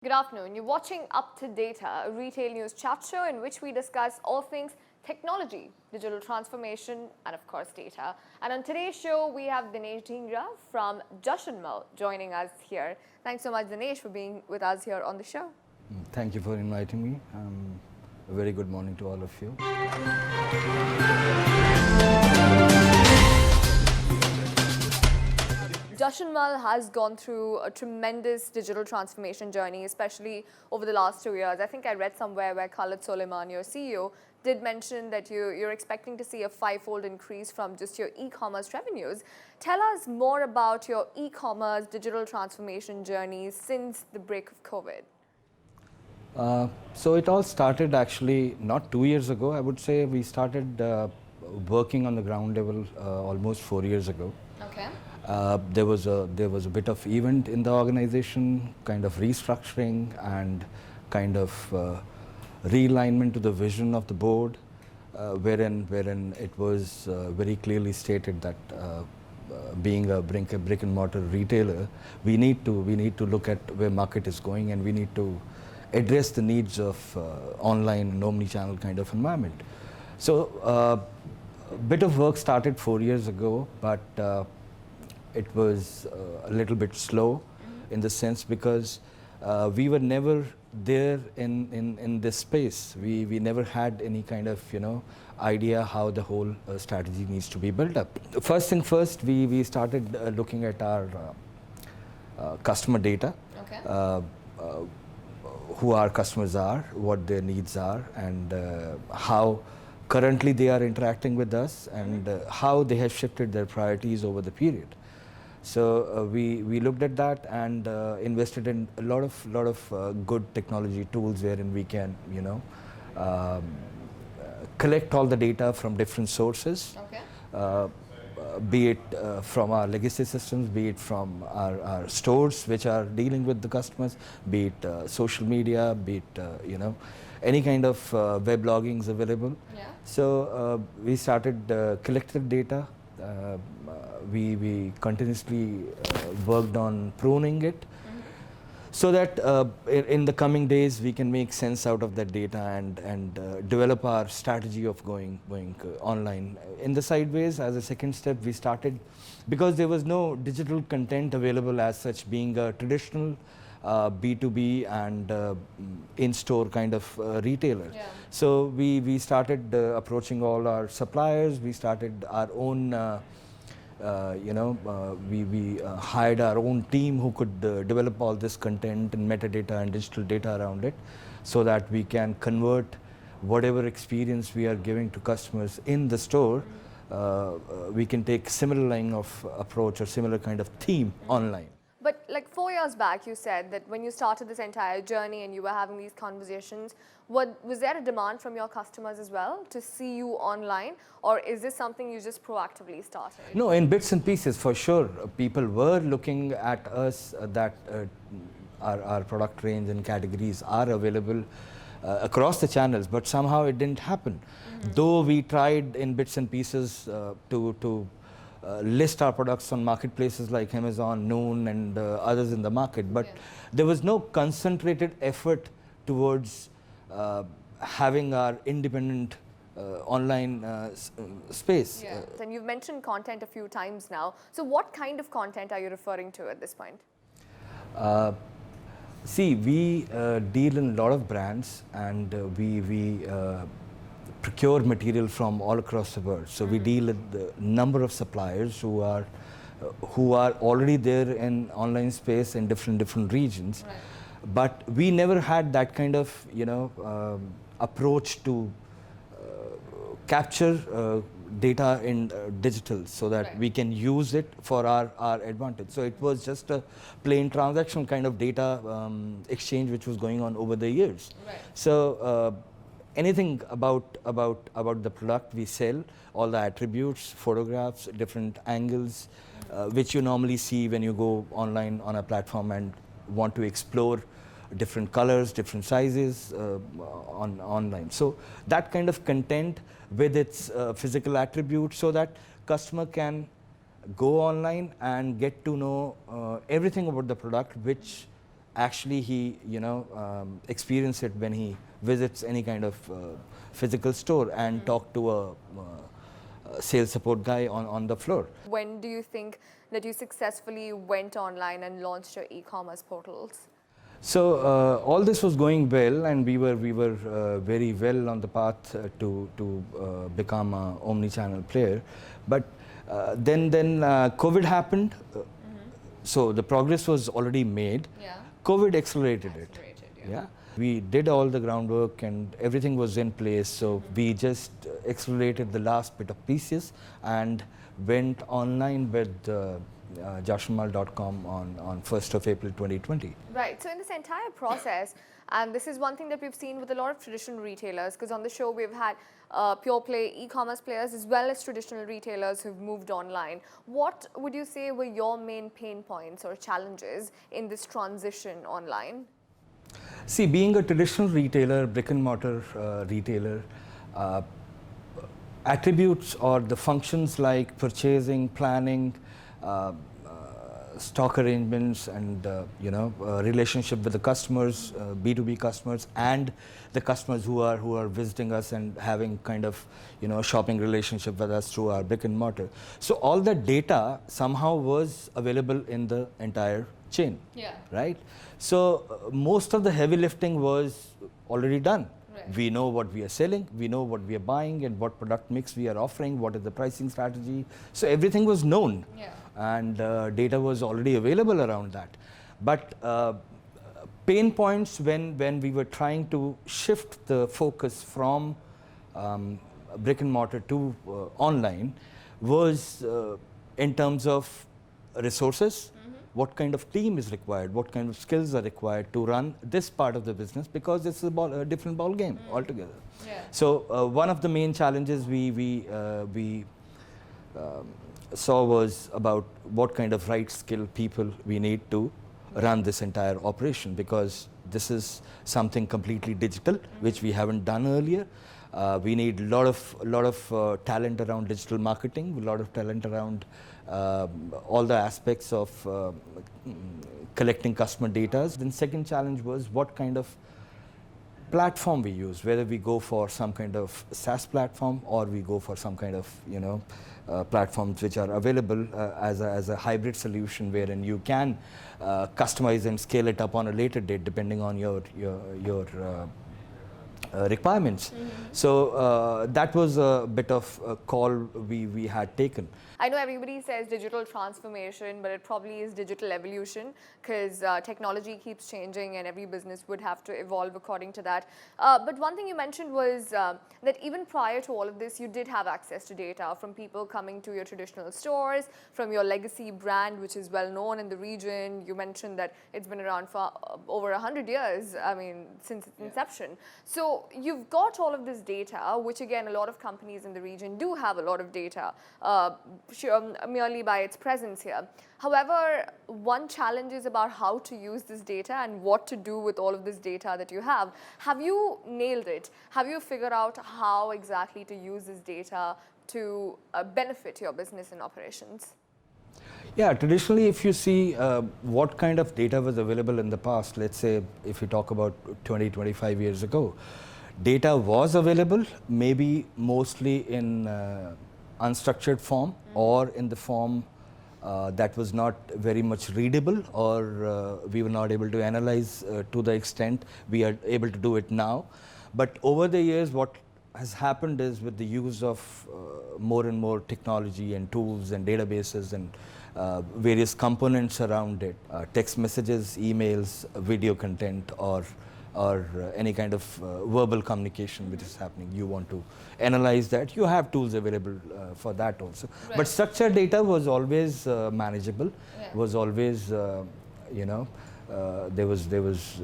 Good afternoon. You're watching Up to Data, a retail news chat show in which we discuss all things technology, digital transformation, and of course data. And on today's show, we have Dinesh Dhingra from Jashanmal joining us here. Thanks so much, Dinesh, for being with us here on the show. Thank you for inviting me. A very good morning to all of you. Jashanmal has gone through a tremendous digital transformation journey, especially over the last 2 years. I think I read somewhere where Khalid Soleiman, your CEO, did mention that you're expecting to see a 5-fold increase from just your e-commerce revenues. Tell us more about your e-commerce digital transformation journey since the break of COVID. So it all started actually not 2 years ago. I would say we started working on the ground level almost 4 years ago. Okay. There was a bit of event in the organization, kind of restructuring and kind of realignment to the vision of the board, wherein it was very clearly stated that being a brick and mortar retailer, we need to look at where market is going, and we need to address the needs of online and omnichannel kind of environment. So a bit of work started 4 years ago, but it was a little bit slow in the sense because we were never there in this space. We never had any kind of idea how the whole strategy needs to be built up. First thing first, we started looking at our customer data. Okay. Who our customers are, what their needs are, and how currently they are interacting with us, and how they have shifted their priorities over the period. So we looked at that and invested in a lot of good technology tools wherein we can collect all the data from different sources. Okay. Be it from our legacy systems, be it from our stores which are dealing with the customers, be it social media, be it any kind of web logging is available. Yeah. So we started collecting data. We continuously worked on pruning it, so that in the coming days we can make sense out of that data and develop our strategy of going online. In the sideways, as a second step, we started, because there was no digital content available as such, being a traditional B2B and in-store kind of retailer. Yeah. So we started approaching all our suppliers. We started our own we hired our own team who could develop all this content and metadata and digital data around it, so that we can convert whatever experience we are giving to customers in the store. We can take similar line of approach or similar kind of theme online. But like 4 years back, you said that when you started this entire journey and you were having these conversations, was there a demand from your customers as well to see you online, or is this something you just proactively started? No, in bits and pieces, for sure. People were looking at us that our product range and categories are available across the channels, but somehow it didn't happen. Though we tried in bits and pieces to list our products on marketplaces like Amazon, Noon, and others in the market, but there was no concentrated effort towards having our independent online space. Yeah. And you've mentioned content a few times now. So what kind of content are you referring to at this point? See, we deal in a lot of brands, and we procure material from all across the world. So we deal with a number of suppliers who are already there in online space in different regions. Right. But we never had that kind of approach to capture data in digital, so that we can use it for our advantage. So it was just a plain transactional kind of data exchange which was going on over the years. Right. So anything about the product we sell, all the attributes, photographs, different angles, which you normally see when you go online on a platform and want to explore different colors, different sizes online. So that kind of content with its physical attributes, so that customer can go online and get to know everything about the product, which actually he, experience it when he visits any kind of physical store and talk to a sales support guy on the floor. When do you think that you successfully went online and launched your e-commerce portals? So all this was going well, and we were very well on the path to become an omnichannel player. But then COVID happened. So the progress was already made. Yeah. COVID accelerated it. Yeah. We did all the groundwork and everything was in place. So we just accelerated the last bit of pieces and went online with Jashanmal.com on 1st of April 2020. Right. So in this entire process, and this is one thing that we've seen with a lot of traditional retailers, because on the show we've had pure play e-commerce players as well as traditional retailers who've moved online. What would you say were your main pain points or challenges in this transition online? See, being a traditional retailer, brick and mortar retailer, attributes or the functions like purchasing, planning, stock arrangements, and relationship with the customers, B2B customers, and the customers who are visiting us and having kind of shopping relationship with us through our brick and mortar. So all that data somehow was available in the entire chain. Yeah. Right. So most of the heavy lifting was already done. Right. We know what we are selling, we know what we are buying and what product mix we are offering, what is the pricing strategy. So everything was known. Yeah. And data was already available around that. But pain points when we were trying to shift the focus from brick and mortar to online was in terms of resources. What kind of team is required, what kind of skills are required to run this part of the business, because it's a different ball game altogether. Yeah. So one of the main challenges we saw was about what kind of right skill people we need to run this entire operation, because this is something completely digital, which we haven't done earlier. We need a lot of talent around digital marketing, a lot of talent around all the aspects of collecting customer data. Then second challenge was what kind of platform we use, whether we go for some kind of SaaS platform or we go for some kind of platforms which are available as a hybrid solution, wherein you can customize and scale it up on a later date depending on your requirements. So that was a bit of a call we had taken. I know everybody says digital transformation, but it probably is digital evolution, because technology keeps changing and every business would have to evolve according to that. But one thing you mentioned was that even prior to all of this, you did have access to data from people coming to your traditional stores, from your legacy brand, which is well known in the region. You mentioned that it's been around for over 100 years, I mean, since its inception. So you've got all of this data, which again, a lot of companies in the region do have a lot of data, merely by its presence here. However, one challenge is about how to use this data and what to do with all of this data that you have. Have you nailed it? Have you figured out how exactly to use this data to benefit your business and operations? Yeah, traditionally, if you see what kind of data was available in the past, let's say if you talk about 20, 25 years ago, data was available, maybe mostly in unstructured form or in the form that was not very much readable, or we were not able to analyze to the extent we are able to do it now. But over the years, what has happened is, with the use of more and more technology and tools and databases and various components around it, text messages, emails, video content, or any kind of verbal communication which is happening, you want to analyze that, you have tools available for that also. Right. But structured data was always manageable, was always, there was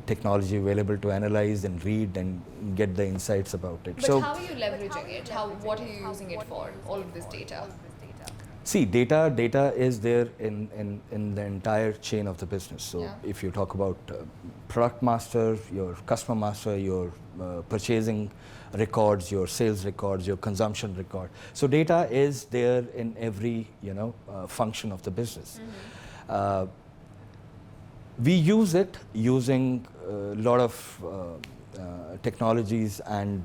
technology available to analyze and read and get the insights about it. But so how are you leveraging it? What are you using it for, all of this data? See, data is there in the entire chain of the business. So if you talk about product master, your customer master, your purchasing records, your sales records, your consumption record. So data is there in every function of the business. We use it using a lot of technologies and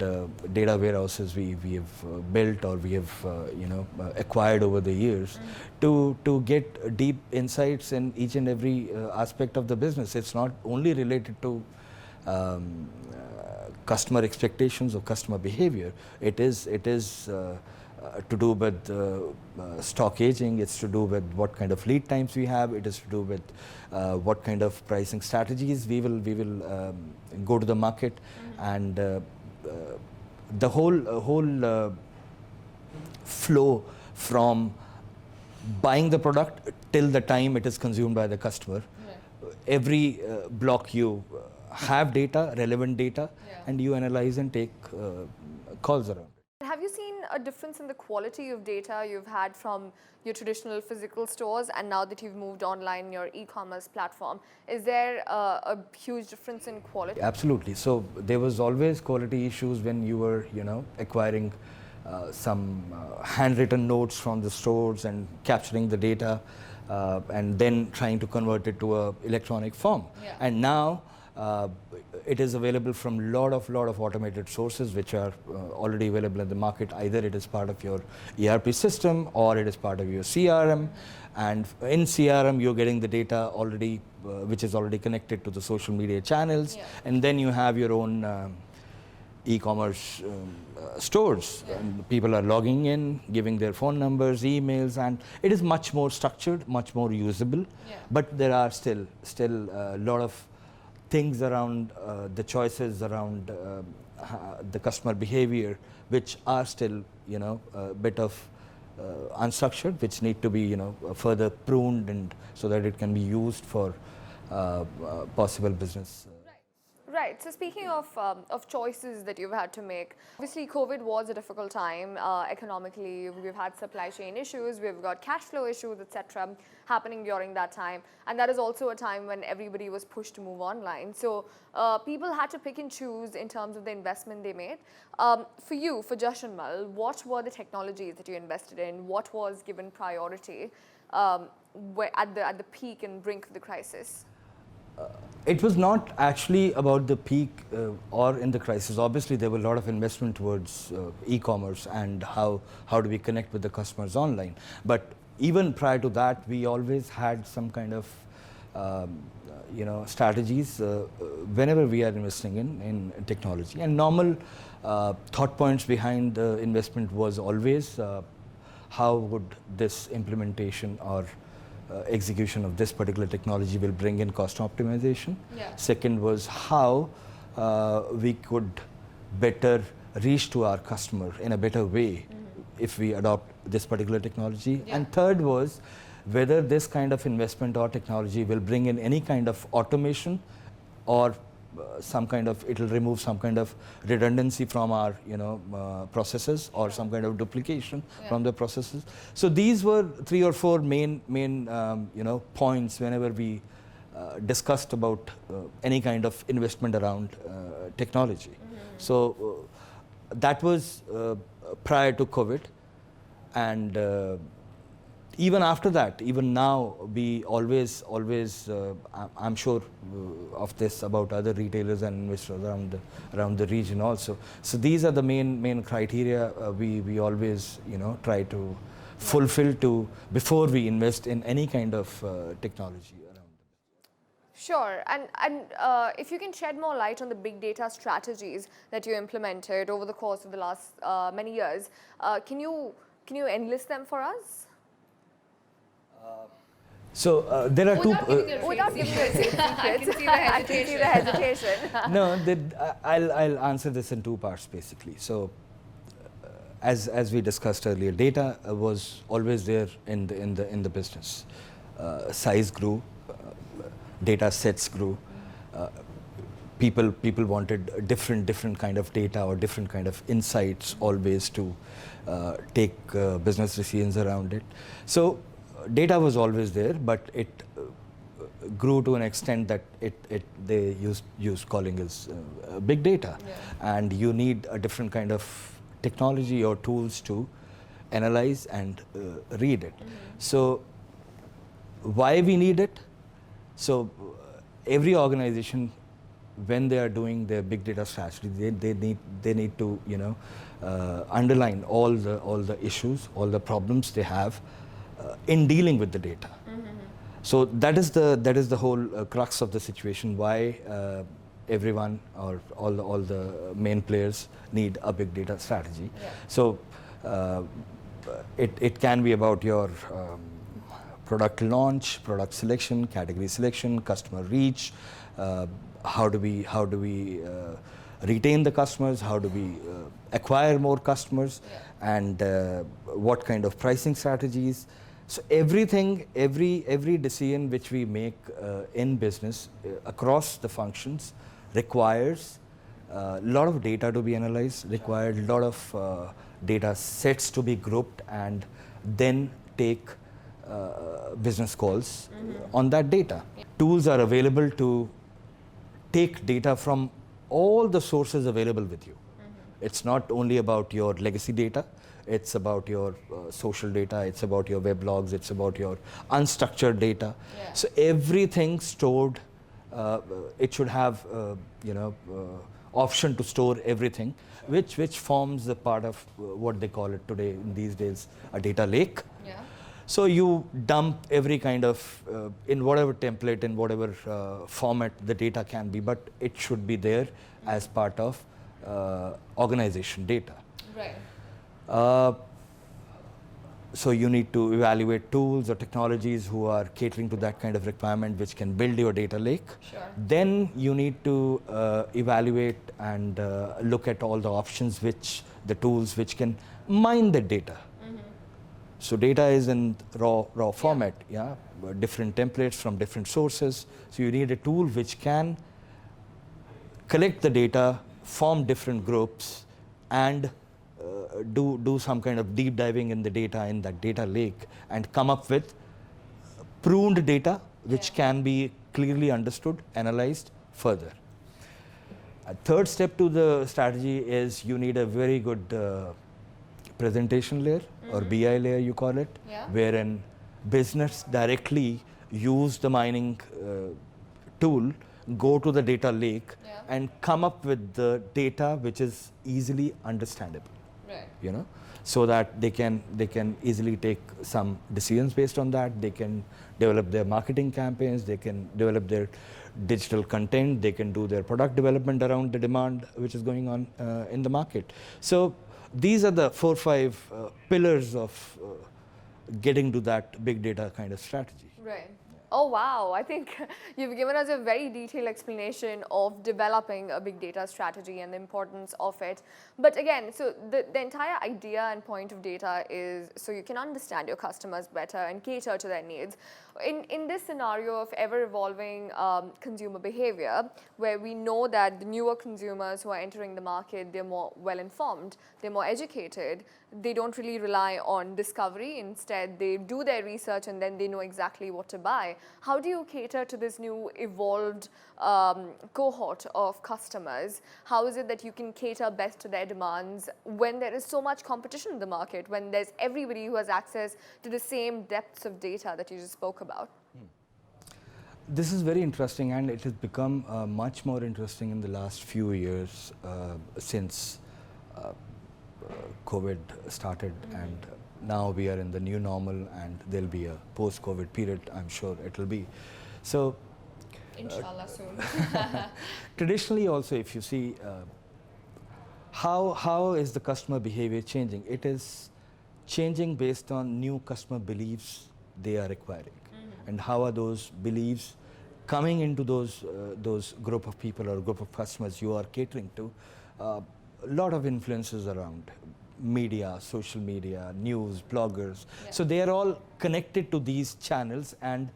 data warehouses we have built or we have acquired over the years to get deep insights in each and every aspect of the business. It's not only related to customer expectations or customer behavior. It is to do with stock aging. It's to do with what kind of lead times we have. It is to do with what kind of pricing strategies we will go to the market, and the whole flow from buying the product till the time it is consumed by the customer. Every block you have data, relevant data, and you analyze and take calls around. Have you seen a difference in the quality of data you've had from your traditional physical stores, and now that you've moved online, your e-commerce platform? Is there a huge difference in quality? Absolutely. So there was always quality issues when you were, acquiring some handwritten notes from the stores and capturing the data and then trying to convert it to an electronic form. And now it is available from lot of automated sources which are already available in the market. Either it is part of your ERP system or it is part of your CRM, and in CRM you're getting the data already which is already connected to the social media channels, and then you have your own e-commerce stores. And people are logging in, giving their phone numbers, emails, and it is much more structured, much more usable. But there are still a lot of things around the choices around the customer behavior which are still a bit of unstructured, which need to be further pruned, and so that it can be used for possible business. Right. So speaking of choices that you've had to make, obviously COVID was a difficult time economically. We've had supply chain issues, we've got cash flow issues, etc., happening during that time, and that is also a time when everybody was pushed to move online. So people had to pick and choose in terms of the investment they made. For you, for Jashanmal, what were the technologies that you invested in? What was given priority at the peak and brink of the crisis? It was not actually about the peak or in the crisis. Obviously, there were a lot of investment towards e-commerce and how do we connect with the customers online. But even prior to that, we always had some kind of strategies whenever we are investing in technology. And normal thought points behind the investment was always how would this implementation or execution of this particular technology will bring in cost optimization. Second was how we could better reach to our customer in a better way if we adopt this particular technology. And third was whether this kind of investment or technology will bring in any kind of automation or it will remove some kind of redundancy from our processes, or some kind of duplication from the processes. So these were 3 or 4 main points whenever we discussed about any kind of investment around technology. So that was prior to COVID, and even after that, even now, we always I'm sure of this about other retailers and investors around the region also. So these are the main criteria we always try to fulfill before we invest in any kind of technology around. Sure, and if you can shed more light on the big data strategies that you implemented over the course of the last many years, can you enlist them for us? So there are Without giving your secrets. I can see the hesitation. No, I'll answer this in 2 parts basically. So as we discussed earlier, data was always there in the business. Size grew, data sets grew. People wanted different kind of data or different kind of insights always to take business decisions around it. So data was always there, but it grew to an extent that they used calling as big data, and you need a different kind of technology or tools to analyze and read it. So why we need it? So every organization, when they are doing their big data strategy, they need to, you know, underline all the issues, all the problems they have in dealing with the data. So that is the whole crux of the situation. Why everyone or all the main players need a big data strategy. Yeah. So it can be about your product launch, product selection, category selection, customer reach. How do we retain the customers? How do we acquire more customers? Yeah. And what kind of pricing strategies? So everything, every decision which we make in business across the functions requires a lot of data to be analyzed, required a lot of data sets to be grouped, and then take business calls on that data. Yeah. Tools are available to take data from all the sources available with you. It's not only about your legacy data, it's about your social data, it's about your web logs, it's about your unstructured data. Yeah. So everything stored, it should have option to store everything, which forms a part of what they call it today in these days a data lake. Yeah. So you dump every kind of, in whatever template, in whatever format the data can be, but it should be there as part of organization data. Right. So you need to evaluate tools or technologies who are catering to that kind of requirement, which can build your data lake. Sure. Then you need to evaluate and look at all the options, which the tools which can mine the data. So data is in raw format, yeah, different templates from different sources. So you need a tool which can collect the data, form different groups, and do some kind of deep diving in the data, in that data lake, and come up with pruned data which can be clearly understood, analyzed further. A third step to the strategy is you need a very good presentation layer, or BI layer you call it, Yeah. wherein business directly use the mining tool, go to the data lake, Yeah. and come up with the data which is easily understandable. Right. You know, so that they can easily take some decisions based on that. They can develop their marketing campaigns, they can develop their digital content, they can do their product development around the demand which is going on in the market. So these are the 4 or 5 pillars of getting to that big data kind of strategy. Right. Oh, wow. I think you've given us a very detailed explanation of developing a big data strategy and the importance of it. But again, so the entire idea and point of data is so you can understand your customers better and cater to their needs. In this scenario of ever-evolving consumer behavior, where we know that the newer consumers who are entering the market, they're more well-informed, they're more educated, they don't really rely on discovery. Instead, they do their research and then they know exactly what to buy. How do you cater to this new evolved cohort of customers? How is it that you can cater best to their demands when there is so much competition in the market, when there's everybody who has access to the same depths of data that you just spoke about? This is very interesting, and it has become much more interesting in the last few years since COVID started, and now we are in the new normal, and there'll be a post-COVID period, I'm sure it will be. So Inshallah soon. traditionally also, if you see how is the customer behavior changing, it is changing based on new customer beliefs they are acquiring, and how are those beliefs coming into those group of people or group of customers you are catering to. A lot of influences around media, social media, news, bloggers. Yeah. So they are all connected to these channels, and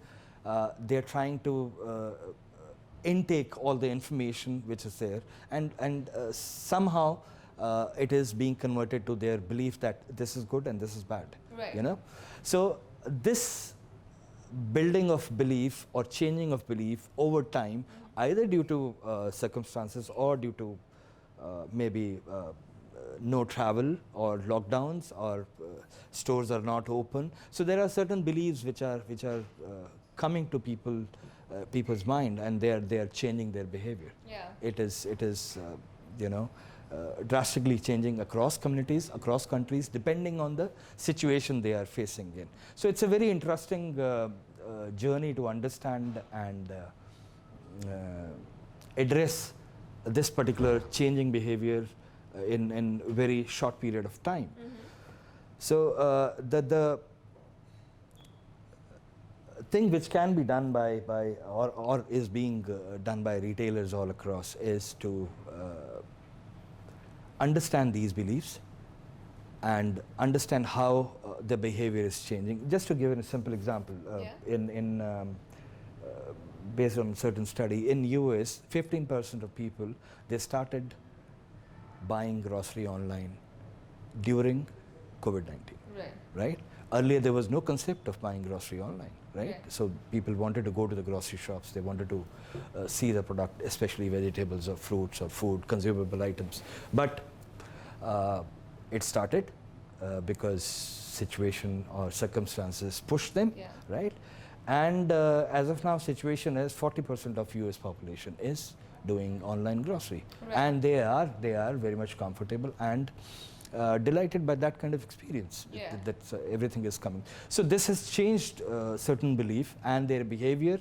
they're trying to intake all the information which is there, and somehow it is being converted to their belief that this is good and this is bad. Right. You know, so this building of belief or changing of belief over time, either due to circumstances or due to maybe no travel or lockdowns, or stores are not open. So there are certain beliefs which are coming to people people's mind, and they are changing their behavior. Yeah. It is drastically changing across communities, across countries, depending on the situation they are facing in. So it's a very interesting journey to understand and address this particular changing behavior in very short period of time. So the thing which can be done by or is being done by retailers all across is to understand these beliefs and understand how the behavior is changing. Just to give a simple example, based on a certain study, in US, 15% of people, they started buying grocery online during COVID-19, right? Earlier, there was no concept of buying grocery online, right? So people wanted to go to the grocery shops, they wanted to see the product, especially vegetables or fruits or food, consumable items. But it started because situation or circumstances pushed them, right? And as of now, situation is 40% of US population is doing online grocery, and they are very much comfortable and delighted by that kind of experience. That everything is coming. So this has changed certain belief and their behavior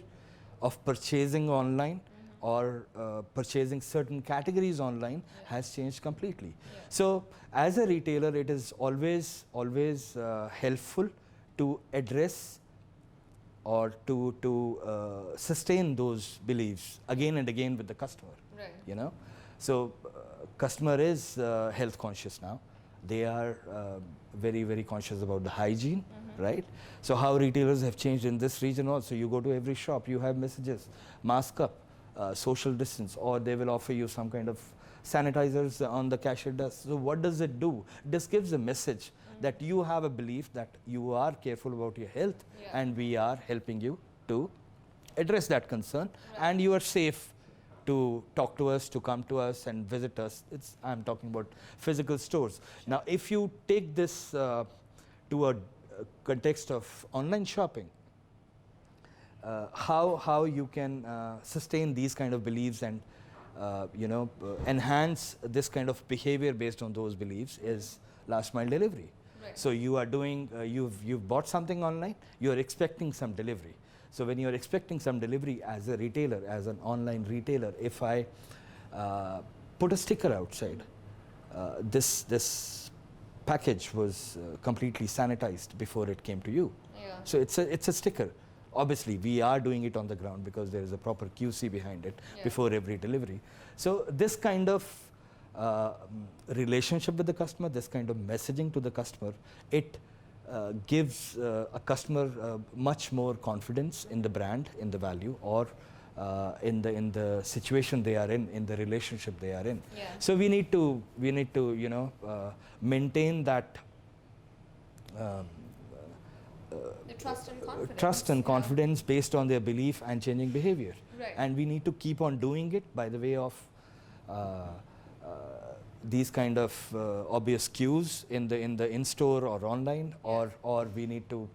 of purchasing online or purchasing certain categories online has changed completely. So as a retailer, it is always helpful to address or to sustain those beliefs again and again with the customer. You know, so customer is health conscious now. They are very conscious about the hygiene, right? So how retailers have changed in this region also. You go to every shop, you have messages, mask up, social distance, or they will offer you some kind of sanitizers on the cashier desk. So what does it do? This gives a message that you have a belief that you are careful about your health, and we are helping you to address that concern, and you are safe to talk to us, to come to us and visit us. I'm talking about physical stores. Now, if you take this to a context of online shopping, how you can sustain these kind of beliefs and enhance this kind of behavior based on those beliefs is last mile delivery. So you are doing, you've bought something online, you are expecting some delivery. So when you are expecting some delivery as a retailer, as an online retailer, if I put a sticker outside, this package was completely sanitized before it came to you. So it's a sticker. Obviously, we are doing it on the ground because there is a proper QC behind it before every delivery. So this kind of relationship with the customer, this kind of messaging to the customer, it gives a customer much more confidence in the brand, in the value, or in the situation they are in the relationship they are in. So we need to maintain that the trust and confidence based on their belief and changing behavior. And we need to keep on doing it by the way of these kind of obvious cues in the in-store or online, or we need to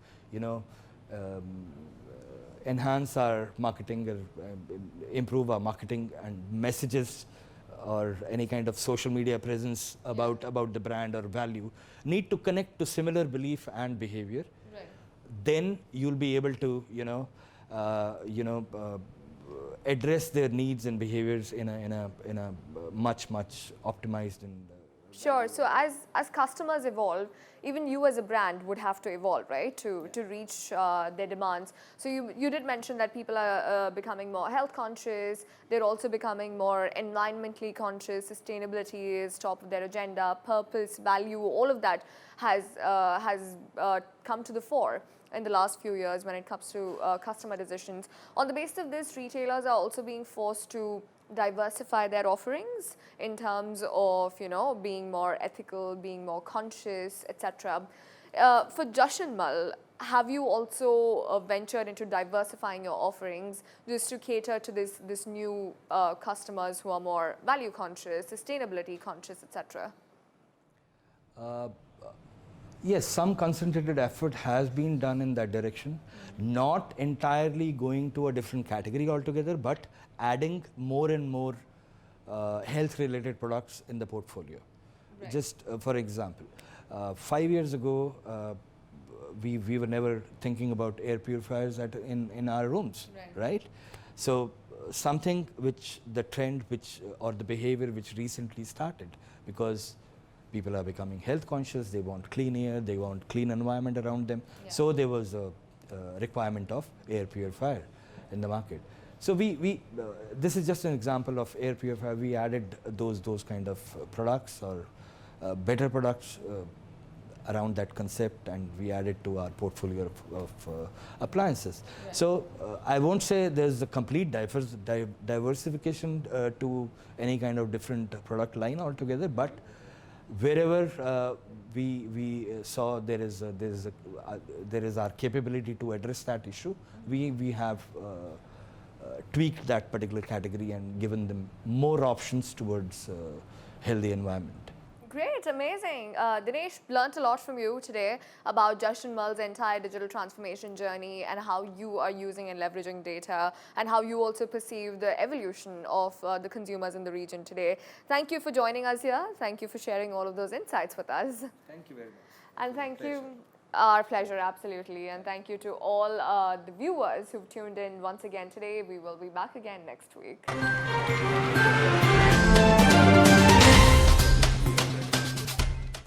enhance our marketing or improve our marketing and messages or any kind of social media presence about the brand or value need to connect to similar belief and behavior. Then you'll be able to address their needs and behaviors in a much optimized and Sure. So as customers evolve, even you as a brand would have to evolve, right, to reach their demands. So you did mention that people are becoming more health conscious. They're also becoming more environmentally conscious. Sustainability is top of their agenda. Purpose, value, all of that has come to the fore in the last few years when it comes to customer decisions. On the basis of this, retailers are also being forced to diversify their offerings in terms of, being more ethical, being more conscious, etc. For Jashanmal, have you also ventured into diversifying your offerings just to cater to this new customers who are more value conscious, sustainability conscious, etc.? Yes, some concentrated effort has been done in that direction, not entirely going to a different category altogether, but adding more and more health related products in the portfolio. Right. Just for example, 5 years ago, we were never thinking about air purifiers in our rooms, right? So something which the trend which or the behavior which recently started, because people are becoming health conscious, they want clean air, they want clean environment around them. Yeah. So there was a requirement of air purifier in the market. So this is just an example of air purifier. We added those kind of products or better products around that concept, and we added to our portfolio of appliances. Right. So I won't say there's a complete diversification to any kind of different product line altogether, but wherever we saw there is our capability to address that issue, we have tweaked that particular category and given them more options towards healthy environment. Great, amazing. Dinesh, learnt a lot from you today about Jashanmal's entire digital transformation journey and how you are using and leveraging data, and how you also perceive the evolution of the consumers in the region today. Thank you for joining us here. Thank you for sharing all of those insights with us. Thank you very much. And thank you. Our pleasure, absolutely. And thank you to all the viewers who've tuned in once again today. We will be back again next week.